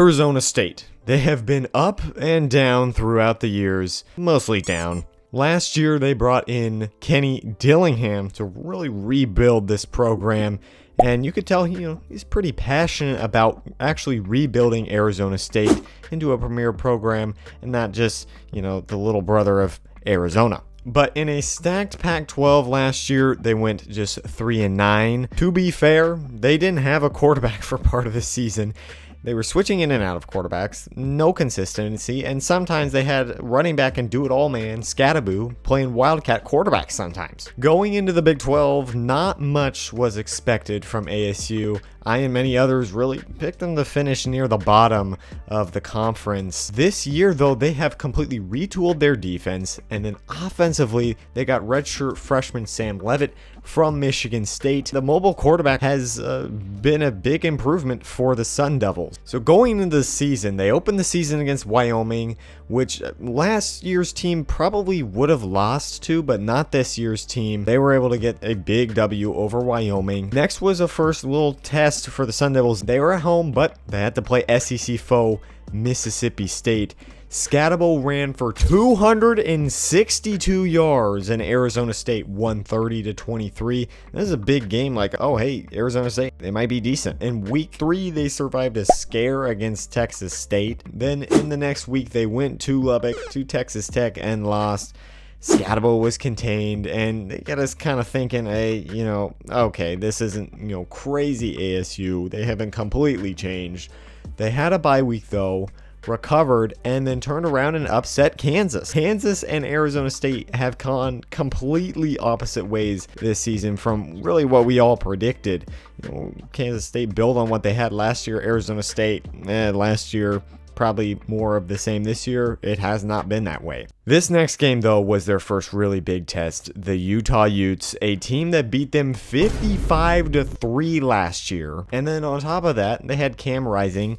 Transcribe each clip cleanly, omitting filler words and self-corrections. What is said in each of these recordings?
Arizona State. They have been up and down throughout the years, mostly down. Last year, they brought in Kenny Dillingham to really rebuild this program. And you could tell, he's pretty passionate about actually rebuilding Arizona State into a premier program and not just, the little brother of Arizona. But in a stacked Pac-12 last year, they went just 3-9. To be fair, they didn't have a quarterback for part of the season. They were switching in and out of quarterbacks, no consistency, and sometimes they had running back and do-it-all man, Skattebo, playing Wildcat quarterback sometimes. Going into the Big 12, not much was expected from ASU. I and many others really picked them to finish near the bottom of the conference. This year, though, they have completely retooled their defense, and then offensively, they got redshirt freshman Sam Leavitt from Michigan State. The mobile quarterback has been a big improvement for the Sun Devils. So going into the season, they opened the season against Wyoming, which last year's team probably would have lost to, but not this year's team. They were able to get a big W over Wyoming. Next was a first little test for the Sun Devils. They were at home, but they had to play SEC foe Mississippi State. Skattebo ran for 262 yards, and Arizona State won 30-23. This is a big game. Like, oh hey, Arizona State, they might be decent. In week 3, they survived a scare against Texas State. Then in the next week, they went to Lubbock, to Texas Tech, and lost. Skattebo was contained, and they got us kind of thinking, hey, okay, this isn't, crazy ASU. They haven't completely changed. They had a bye week, though, recovered, and then turned around and upset Kansas. Kansas and Arizona State have gone completely opposite ways this season from really what we all predicted. Kansas State built on what they had last year. Arizona State, last year, probably more of the same. This year, it has not been that way. This next game, though, was their first really big test. The Utah Utes, a team that beat them 55-3 last year. And then on top of that, they had Cam Rising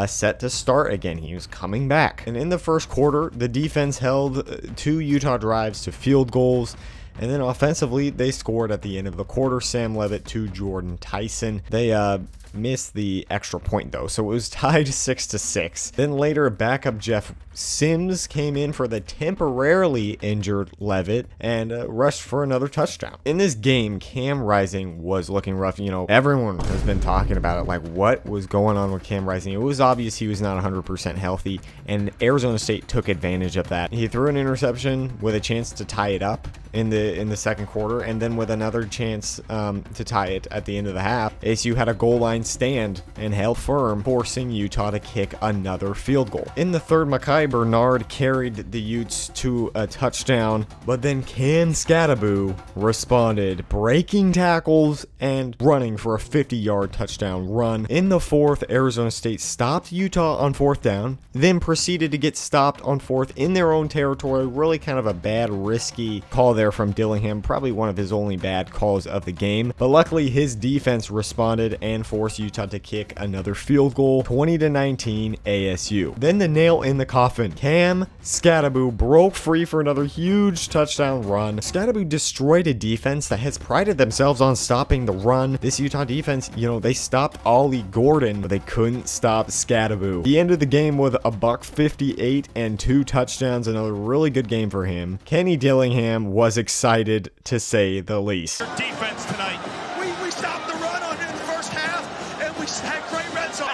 set to start again. He was coming back. And in the first quarter, the defense held 2 Utah drives to field goals. And then offensively, they scored at the end of the quarter. Sam Leavitt to Jordan Tyson. They missed the extra point, though, so it was tied 6-6. Then later, backup Jeff Sims came in for the temporarily injured Leavitt and rushed for another touchdown. In this game, Cam Rising was looking rough. Everyone has been talking about it, like what was going on with Cam Rising. It was obvious he was not 100% healthy, and Arizona State took advantage of that. He threw an interception with a chance to tie it up in the second quarter, and then with another chance to tie it at the end of the half. ASU had a goal line stand and held firm, forcing Utah to kick another field goal. In the third, Mekhi Bernard carried the Utes to a touchdown, but then Cam Skattebo responded, breaking tackles and running for a 50-yard touchdown run. In the fourth, Arizona State stopped Utah on fourth down, then proceeded to get stopped on fourth in their own territory. Really kind of a bad, risky call there from Dillingham, probably one of his only bad calls of the game, but luckily his defense responded and forced Utah to kick another field goal, 20-19 ASU. Then the nail in the coffin, Cam Skattebo broke free for another huge touchdown run. Skattebo destroyed a defense that has prided themselves on stopping the run. This Utah defense, they stopped Ollie Gordon, but they couldn't stop Skattebo. He ended the game with a $158 and 2 touchdowns, another really good game for him. Kenny Dillingham was excited, to say the least. Defense tonight. We stopped the run on in the first half, and we had great red zone.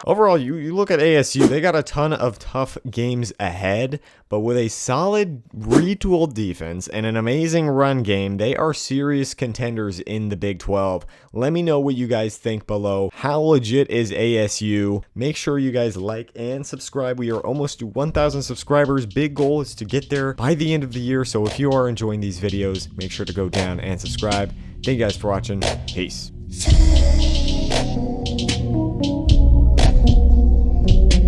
Overall, you look at ASU, they got a ton of tough games ahead, but with a solid retooled defense and an amazing run game, they are serious contenders in the Big 12. Let me know what you guys think below. How legit is ASU? Make sure you guys like and subscribe. We are almost to 1,000 subscribers. Big goal is to get there by the end of the year, so if you are enjoying these videos, make sure to go down and subscribe. Thank you guys for watching. Peace.